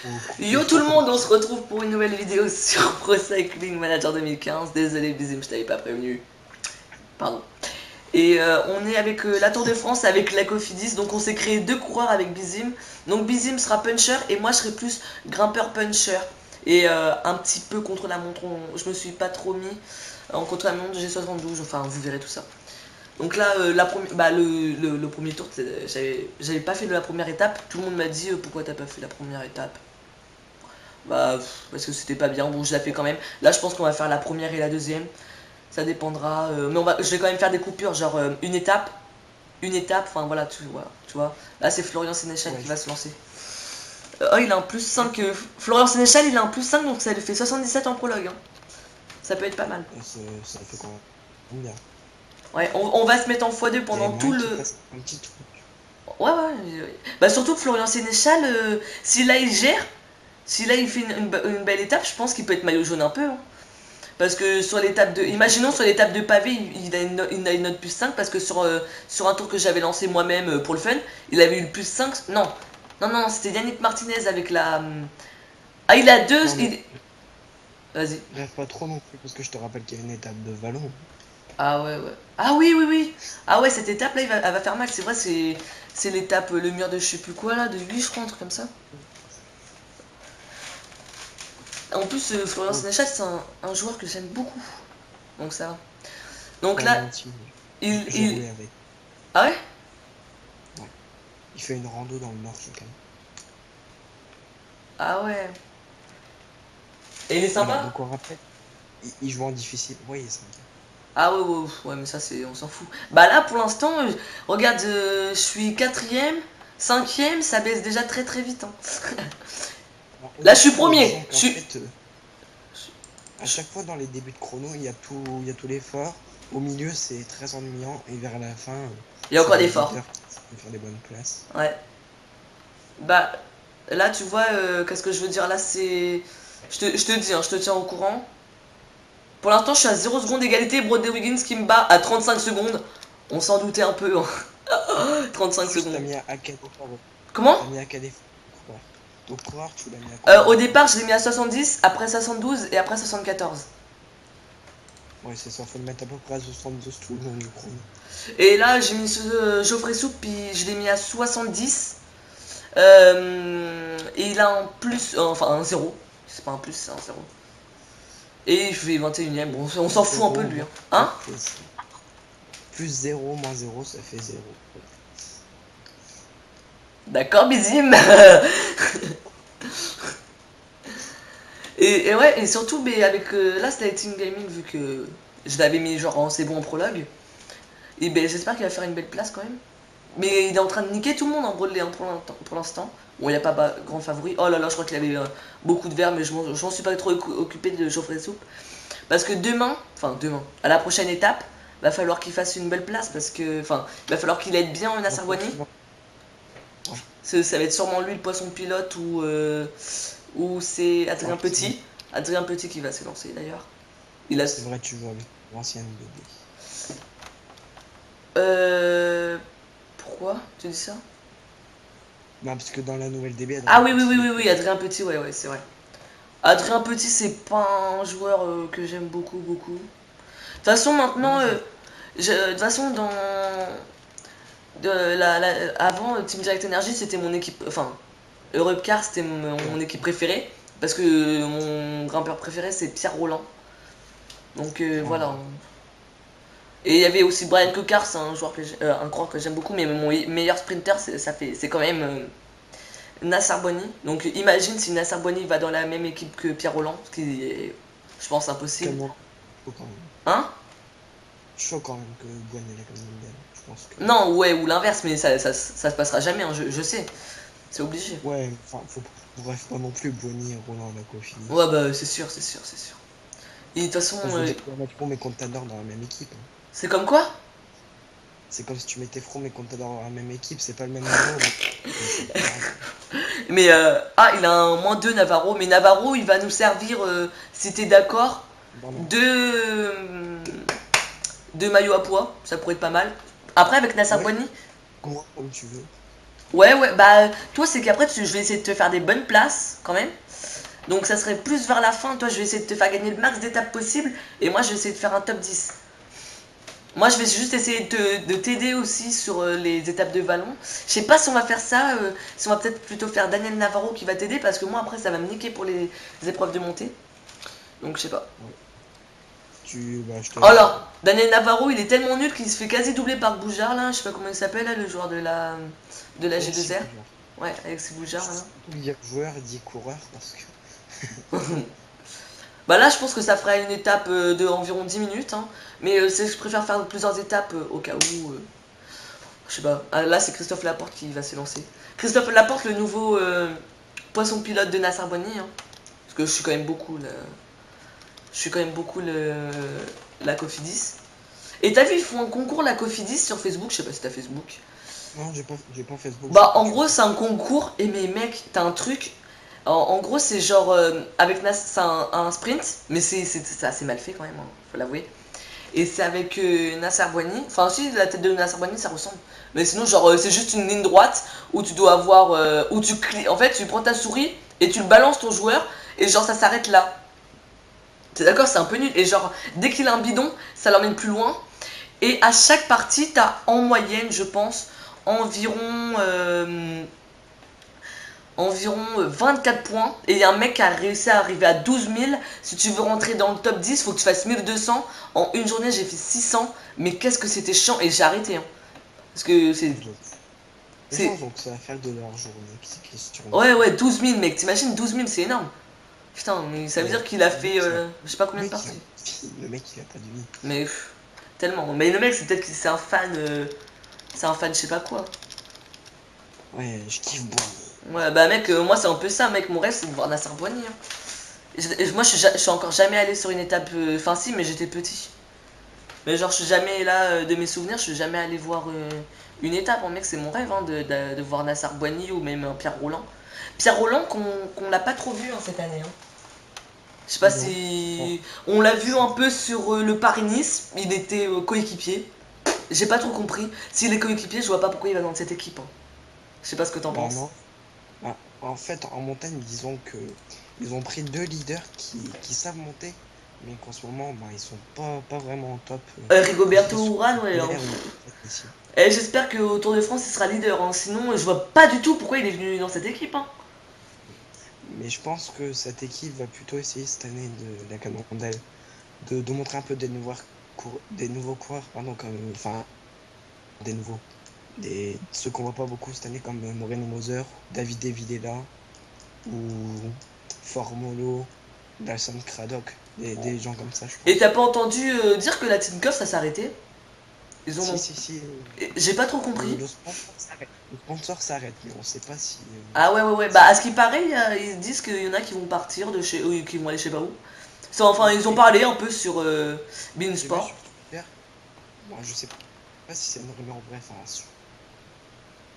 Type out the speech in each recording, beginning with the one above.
Au couple Yo tout le fort. monde, on se retrouve pour une nouvelle vidéo sur Pro Cycling Manager 2015. Désolé Bizim, je t'avais pas prévenu. Pardon. Et on est avec la Tour de France avec la Cofidis. Donc on s'est créé deux coureurs avec Bizim. Donc Bizim sera puncher et moi je serai plus grimpeur puncher. Et un petit peu contre la montre. Je me suis pas trop mis en contre la montre G72. Enfin vous verrez tout ça. Donc là, le premier tour, j'avais pas fait de la première étape. Tout le monde m'a dit pourquoi t'as pas fait la première étape. Bah, parce que c'était pas bien. Bon, je la fais quand même. Là, je pense qu'on va faire la première et la deuxième. Ça dépendra. Mais je vais quand même faire des coupures, genre une étape. Enfin, voilà, tu vois. Là, c'est Florian Sénéchal Ouais, qui va se lancer. Oh, il a un plus 5. Florian Sénéchal, il a un plus 5, donc ça lui fait 77 en prologue. Hein. Ça peut être pas mal. ça fait quand même bien. Ouais, on va se mettre en x2 Il y a pendant tout moyen qu'il le. fasse un petit truc. Ouais, ouais. Bah, surtout que Florian Sénéchal, si là il gère, si là il fait une belle étape, je pense qu'il peut être maillot jaune un peu. Hein. Parce que sur l'étape de. Imaginons sur l'étape de pavé, il a une note plus 5 parce que sur un tour que j'avais lancé moi-même pour le fun, il avait eu le plus 5. Non, non, c'était Yannick Martinez avec la. Ah, il a deux. Non, mais Vas-y. rêve pas trop non plus, parce que je te rappelle qu'il y a une étape de vallon. Ah, ouais, ouais. Ah, oui, oui, oui. Ah, ouais, cette étape là, elle va faire mal. C'est vrai, c'est l'étape, le mur de je sais plus quoi là, de 8, je crois, un truc comme ça. En plus, Florian Oh, Sénéchal, c'est un joueur que j'aime beaucoup. Donc ça va. Donc ouais, là, moi aussi, il, j'ai il. roulé avec. Ah ouais. Ouais. Il fait une rando dans le nord chaque année. Ah ouais. Et il est Il a sympa. beaucoup rappelé. Il joue en difficile. Oui, il est sympa. Ah ouais, ouais, ouais, mais ça, on s'en fout. Bah là, pour l'instant, regarde, je suis quatrième, cinquième, ça baisse déjà très très vite. Hein. Alors, au Là, je suis début, premier. disons qu'en fait, à chaque fois dans les débuts de chrono, il y a tout l'effort. Au milieu, c'est très ennuyant. Et vers la fin, Il y a c'est encore le des forts. leader qui peut faire des bonnes places. Ouais. Bah, là, tu vois, qu'est-ce que je veux dire là, c'est. Je te dis, hein, je te tiens au courant. Pour l'instant, je suis à 0 secondes d'égalité. Brody Wiggins qui me bat à 35 secondes. On s'en doutait un peu. Hein. 35 Juste, secondes. à quel effort? Comment? T'as mis à quel effort au coureur? Au coureur, tu l'as mis à Au combien départ, d'efforts? je l'ai mis à 70, après 72 et après 74. Ouais, c'est ça, faut le mettre à peu près à 72 tout le long du chrono. Et là, j'ai mis Geoffrey Soupe, puis je l'ai mis à 70. Et il a un plus, enfin un zéro. C'est pas un plus, c'est un zéro. Et il fait 21ème. Bon, on s'en fout un peu Zéro de lui. moins Hein, hein. zéro, ça fait plus zéro moins zéro, ça fait zéro. D'accord, Bizim. Et ouais, et surtout, mais avec Last Lighting Gaming, vu que je l'avais mis genre en c'est bon en prologue, et ben j'espère qu'il va faire une belle place quand même. Mais il est en train de niquer tout le monde en Broadway hein, pour l'instant. Bon, il n'y a pas grand favori. Oh là là, je crois qu'il avait beaucoup de verres, mais je m'en suis pas trop occupé de Geoffrey Soupe. Parce que demain, à la prochaine étape, va falloir qu'il fasse une belle place. Parce que, enfin, il va falloir qu'il aide bien Donc toi, Nassarboni. tu vas. Ouais, Ça va être sûrement lui le poisson pilote ou c'est ouais, Adrien c'est vrai. Petit. Adrien Petit qui va se lancer d'ailleurs. Il a. C'est vrai, tu joues avec l'ancienne BD. Euh. Pourquoi tu dis ça? Non, parce que dans la nouvelle DB, Ah Adrien oui, oui, Petit, oui, il oui, était oui, là. Adrien Petit, ouais, ouais, c'est vrai. Adrien Petit, c'est pas un joueur que j'aime beaucoup, beaucoup. De toute façon, maintenant, Moi, de toute façon, avant, Team Direct Energy, c'était mon équipe. Enfin, Europcar, c'était ouais. mon équipe préférée. Parce que mon grimpeur préféré, c'est Pierre Roland. Donc Ouais. voilà. Et il y avait aussi Brian Cocard, c'est un joueur un coureur que j'aime beaucoup, mais mon meilleur sprinter, c'est quand même Nassar Boni. Donc imagine si Nassar Boni va dans la même équipe que Pierre Roland, ce qui est, je pense, impossible. Tellement chaud quand même. Hein? Chaud quand même que Boigny est comme mondial. Je pense que. Non, ouais, ou l'inverse, mais ça se passera jamais, hein, je sais. C'est obligé. Ouais, enfin, bref, pas non plus Boigny et Roland à la Ouais, Cofidis. bah c'est sûr, c'est sûr, c'est sûr. Et de toute façon, Enfin, je veux dire, tu vas mettre Froome et Contador dans la même équipe. Hein. c'est comme quoi? C'est comme si tu mettais Froome et Contador dans la même équipe, c'est pas le même niveau, mais c'est pareil. Mais il a un moins 2 Navarro, mais Navarro il va nous servir, si t'es d'accord, Dans la... deux maillots à poids, ça pourrait être pas mal. Après avec Nassar Ouais, Boni, moi, comme tu veux. Ouais, ouais, bah, toi, c'est qu'après, je vais essayer de te faire des bonnes places, quand même. Donc, ça serait plus vers la fin. Toi, je vais essayer de te faire gagner le max d'étapes possible. Et moi, je vais essayer de faire un top 10. Moi, je vais juste essayer de t'aider aussi sur les étapes de vallon. Je sais pas si on va faire ça, si on va peut-être plutôt faire Daniel Navarro qui va t'aider, parce que moi, après, ça va me niquer pour les épreuves de montée. Donc, je sais pas. Ouais. Je te Oh laisse. là, Daniel Navarro, il est tellement nul qu'il se fait quasi doubler par Boujard, là. Je sais pas comment il s'appelle, là, le joueur de la Alexis G2R. Boujard. Ouais, Alexis Boujard, Je là. sais pas dire joueur, il dit coureur parce que. Bah là, je pense que ça fera une étape de environ 10 minutes. Hein. Mais je préfère faire plusieurs étapes au cas où. Je sais pas. Ah, là, c'est Christophe Laporte qui va se lancer. Christophe Laporte, le nouveau poisson pilote de Nasser Bonny. Hein. Parce que je suis quand même beaucoup la Cofidis. Et t'as vu, ils font un concours la Cofidis sur Facebook. Je sais pas si t'as Facebook. Non, j'ai pas Facebook, je sais Bah, pas en gros, utiliser. c'est un concours. Et mais mec, t'as un truc. En gros, c'est genre avec c'est un sprint, mais c'est assez mal fait quand même, hein, faut l'avouer. Et c'est avec Nasser Bouani. Enfin, si, la tête de Nasser Bouani, ça ressemble. Mais sinon, genre, c'est juste une ligne droite où tu dois avoir. Où tu cliques. En fait, tu prends ta souris et tu le balances ton joueur, et genre, ça s'arrête là. T'es d'accord, c'est un peu nul. Et genre, dès qu'il a un bidon, ça l'emmène plus loin. Et à chaque partie, t'as en moyenne, je pense, environ. Environ 24 points. Et il y a un mec qui a réussi à arriver à 12 000. Si tu veux rentrer dans le top 10, faut que tu fasses 1200. En une journée, j'ai fait 600. Mais qu'est-ce que c'était chiant. Et j'ai arrêté. Hein. Parce que c'est. Les gens c'est... ont que ça à faire de leur journée, c'est question de Ouais, fou. ouais, 12 000, mec. T'imagines 12 000, c'est énorme. Putain, mais ça veut Mais dire qu'il a le fait mec, je sais pas combien de il a parties. pas de vie. Le mec, il a pas de vie. Mais tellement. Mais le mec, c'est peut-être que c'est un fan. C'est un fan, je sais pas quoi. Ouais, je kiffe Boigny. Ouais, bah mec, moi c'est un peu ça, mec. Mon rêve, c'est de voir Nasser Boigny. Hein. Moi, je suis encore jamais allé sur une étape. Enfin, si, mais j'étais petit. Mais genre, je suis jamais là de mes souvenirs, je suis jamais allé voir une étape. Hein, mec, c'est mon rêve hein, de voir Nasser Boigny ou même Pierre Roland. Pierre Roland qu'on n'a pas trop vu hein, cette année. Hein. Je sais pas Non. Bon, si. On l'a vu un peu sur le Paris-Nice, il était coéquipier. J'ai pas trop compris. S'il est coéquipier, je vois pas pourquoi il va dans cette équipe. Hein. Je sais pas ce que t'en bah penses. non. Bah, en fait, en montagne, disons que ils ont pris deux leaders qui savent monter, mais qu'en ce moment, bah, ils sont pas vraiment au top, que ce Rigoberto soit sur Urán, ouais. Hein. l'air ou ici. Et j'espère qu'au Tour de France, il sera leader. Hein. Sinon, je vois pas du tout pourquoi il est venu dans cette équipe. Hein. Mais je pense que cette équipe va plutôt essayer cette année de la Cannondale de montrer un peu des nouveaux coureurs, pardon, enfin des nouveaux, ceux qu'on voit pas beaucoup cette année comme Moreno Moser, David Villela ou Formolo, Dalson Craddock, des gens comme ça, je Et pense. t'as pas entendu dire que la Tinkoff ça s'arrêtait. Ils ont. Si, J'ai pas trop compris. le sponsor s'arrête. Le sponsor s'arrête, mais on sait pas si. Ah ouais, ouais, ouais. Bah, à ce qui paraît, ils disent qu'il y en a qui vont partir de chez eux, qui vont aller je sais pas où. Enfin, ils ont Et parlé un peu sur j'ai vu Beansport. sur Twitter, bon, je sais pas si c'est une rumeur ou vrai, enfin, je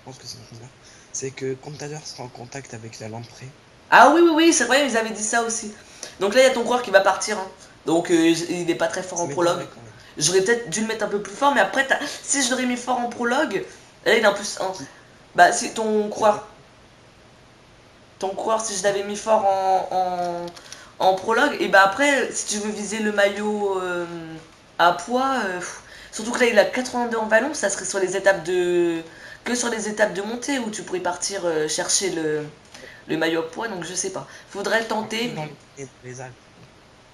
pense que c'est une rumeur, c'est que Contador sera en contact avec la Lamprey. Ah oui, oui, oui, c'est vrai, ils avaient dit ça aussi. Donc là, il y a ton coureur qui va partir. Hein. Donc il est pas très fort Ça en prologue. m'étonnerait quand même. J'aurais peut-être dû le mettre un peu plus fort, mais après, si je l'aurais mis fort en prologue, là, il est en plus 1. Qui, Bah, si qui attaque. ton coureur, si je l'avais mis fort en prologue, et bah après, si tu veux viser le maillot à poids, surtout que là il a 82 en vallon, ça serait sur les étapes de. Que sur les étapes de montée où tu pourrais partir chercher le maillot à poids, donc je sais pas. Faudrait le Un peu tenter, dans mais. les Alpes.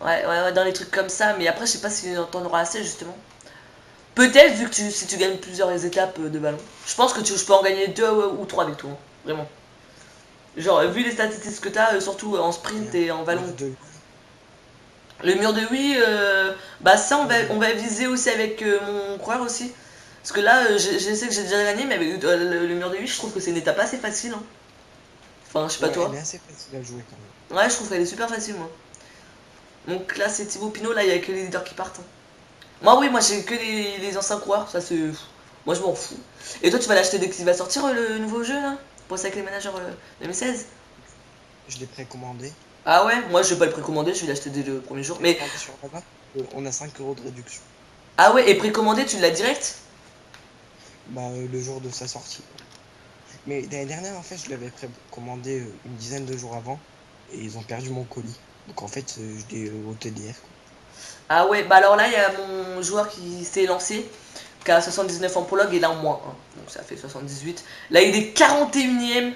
Ouais, ouais, ouais, dans les trucs comme ça, mais après, je sais pas si t'en auras assez justement. Peut-être, vu que si tu gagnes plusieurs étapes de ballon. Je pense que je peux en gagner 2 ou 3 avec toi, hein, vraiment. Genre, vu les statistiques que t'as, surtout en Et sprint un et en vallon. mur de Le mur de oui, bah ça mur de on va viser aussi avec mon coureur aussi. Parce que là, je sais que j'ai déjà gagné, mais avec le mur de 8, je trouve que c'est une étape assez facile. Hein. Enfin, je sais pas Ouais, elle est toi. assez facile à jouer quand même. Ouais, je trouve qu'elle est super facile, moi. Donc là, c'est Thibaut Pinot, là, il y a que les leaders qui partent. Hein. Moi, oui, moi j'ai que les anciens coureurs, ça c'est. Moi je m'en fous. Et toi, tu vas l'acheter dès qu'il va sortir le nouveau jeu là pour ça avec les managers 2016. Je l'ai précommandé. Ah ouais, moi je vais pas le précommander, je vais l'acheter dès le premier jour. Mais Commandé sur Amazon, on a 5 € de réduction. ah ouais, et précommandé, tu l'as direct. Bah, le jour de sa sortie. Mais l'année dernière, en fait, je l'avais commandé une dizaine de jours avant et ils ont perdu mon colis. Donc en fait, je l'ai au TDF, quoi. Ah ouais, bah alors là, il y a mon joueur qui s'est lancé, qui a 79 en prologue et là en moins 1. Donc ça fait 78. Là, il est 41ème.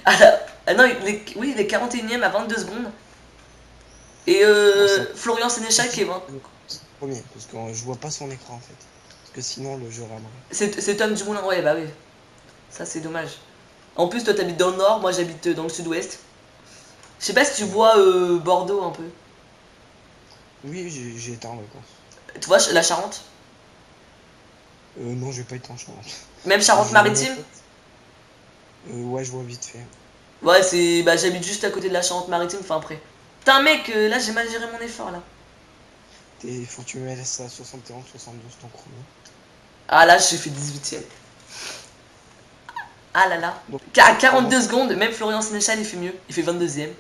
Ah non, oui, il est 41ème à 22 secondes. Et Bon, ça Florian Sénéchal qui est 20. premier, parce que je vois pas son écran en fait. Parce que sinon, le jeu ramenerait. C'est Tom Dumoulin, ouais, bah oui. Ça, c'est dommage. En plus, toi, t'habites dans le nord, moi, j'habite dans le sud-ouest. Je sais pas si tu vois Bordeaux un peu. Oui, j'ai été en vacances. Tu vois, la Charente. Non, j'ai pas été en Charente. Même Je vois Charente-Maritime. ouais, je vois vite fait. Ouais, c'est. Bah, j'habite juste à côté de la Charente-Maritime, enfin après. Putain, mec, là, j'ai mal géré mon effort, là. Faut que tu me laisses à 71, 72 ton chrono. Ah, là, j'ai fait 18ème. Ah là là. Donc, À 42 secondes, même Florian Sénéchal, il fait mieux. Il fait 22ème.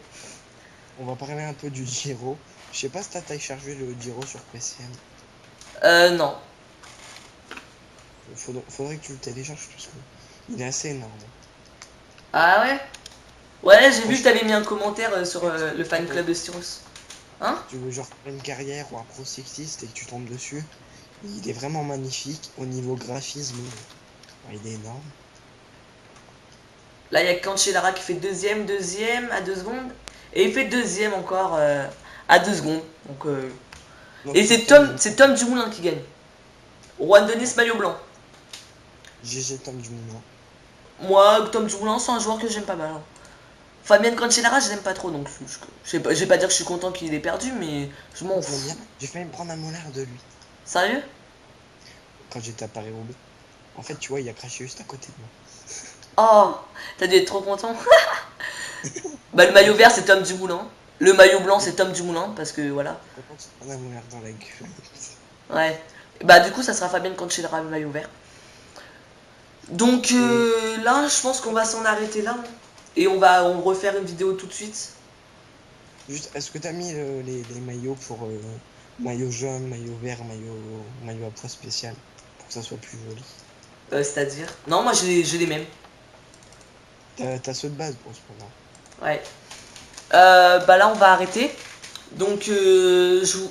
on va parler un peu du Giro. Je sais pas si t'as téléchargé le Giro sur PCM. Non. Faudrait que tu le télécharges parce que il est assez énorme. Ah ouais. Ouais, j'ai vu que t'avais mis un commentaire sur le fan club de Styrus. Hein? Tu veux genre faire une carrière ou un pro cycliste et que tu tombes dessus, il est vraiment magnifique. Au niveau graphisme, il est énorme. Là, il y a Cancellara qui fait deuxième à 2 secondes. Et il fait deuxième encore à 2 secondes. Donc, et c'est Tom Dumoulin qui gagne. Juan Denis maillot blanc. GG Tom Dumoulin. Moi, Tom Dumoulin, c'est un joueur que j'aime pas mal. Hein. Fabien Cancellara, je l'aime pas trop, donc je vais pas dire que je suis content qu'il ait perdu, mais je m'en fous. J'ai failli me prendre un molar de lui. Sérieux? Quand j'étais à Paris-Roubaix. En fait, tu vois, il a craché juste à côté de moi. Oh, t'as dû être trop content. Bah, le maillot vert, c'est Tom Dumoulin. Le maillot blanc, c'est Tom Dumoulin, parce que voilà. Content de se prendre un molar dans la gueule. Ouais. Bah, du coup, ça sera Fabien Cancellara, le maillot vert. Donc là, je pense qu'on va s'en arrêter là. Et on va refaire une vidéo tout de suite. Juste, est-ce que t'as mis les maillots pour maillot jaune, maillot vert, maillot à poids spécial pour que ça soit plus joli? C'est-à-dire? Non, moi j'ai les mêmes. T'as ceux de base pour ce moment. Ouais. Bah là, on va arrêter. Donc,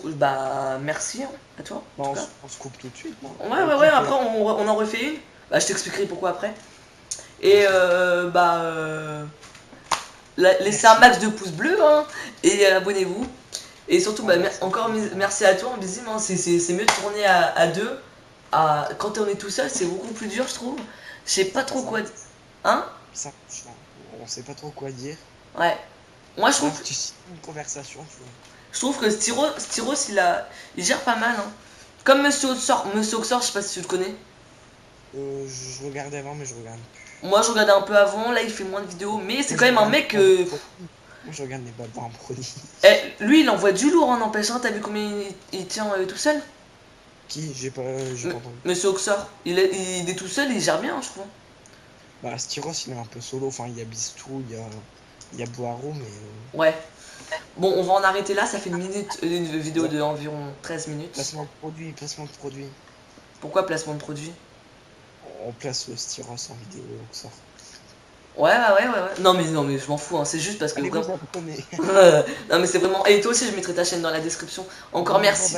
bah merci hein, à toi. Bah, on se coupe tout de suite. Non, ouais, après on en refait une. Bah, je t'expliquerai pourquoi après. Et laissez un max de pouces bleus hein, et abonnez-vous. Et surtout, bah, encore merci à toi, Bizim. Hein, c'est mieux de tourner à deux. Quand on est tout seul, c'est beaucoup plus dur, je trouve. Je sais pas trop quoi. Hein? Ça, on sait pas trop quoi dire. Ouais. Moi, je trouve. Tu signes une conversation, tu vois. Je trouve que Styros il gère pas mal. Hein. Comme Monsieur Oxor, je sais pas si tu le connais. Je regardais avant, mais je regarde plus. Moi, je regardais un peu avant. Là, il fait moins de vidéos. Mais c'est quand même un mec. Moi, je regarde les babas en produit. Lui, il envoie du lourd, hein, n'empêche. Hein, t'as vu combien il tient tout seul? Qui? J'ai pas entendu. Monsieur Oxor. Il est tout seul, il gère bien, hein, je trouve. Bah, Styros, il est un peu solo. Enfin, il y a Bistou, il y a Boireau, mais. Ouais. Bon, on va en arrêter là. Ça fait une vidéo d'environ 13 minutes. Placement de produit. Pourquoi placement de produit? On place le Styros en vidéo, Oxor. Ouais. Non mais je m'en fous, hein. C'est juste parce que Allez, vraiment... vous non mais c'est vraiment... Et toi aussi, je mettrai ta chaîne dans la description. Encore merci.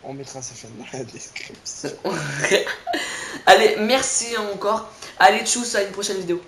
On mettra sa chaîne dans la description. Allez, merci encore. Allez, tchuss, à une prochaine vidéo.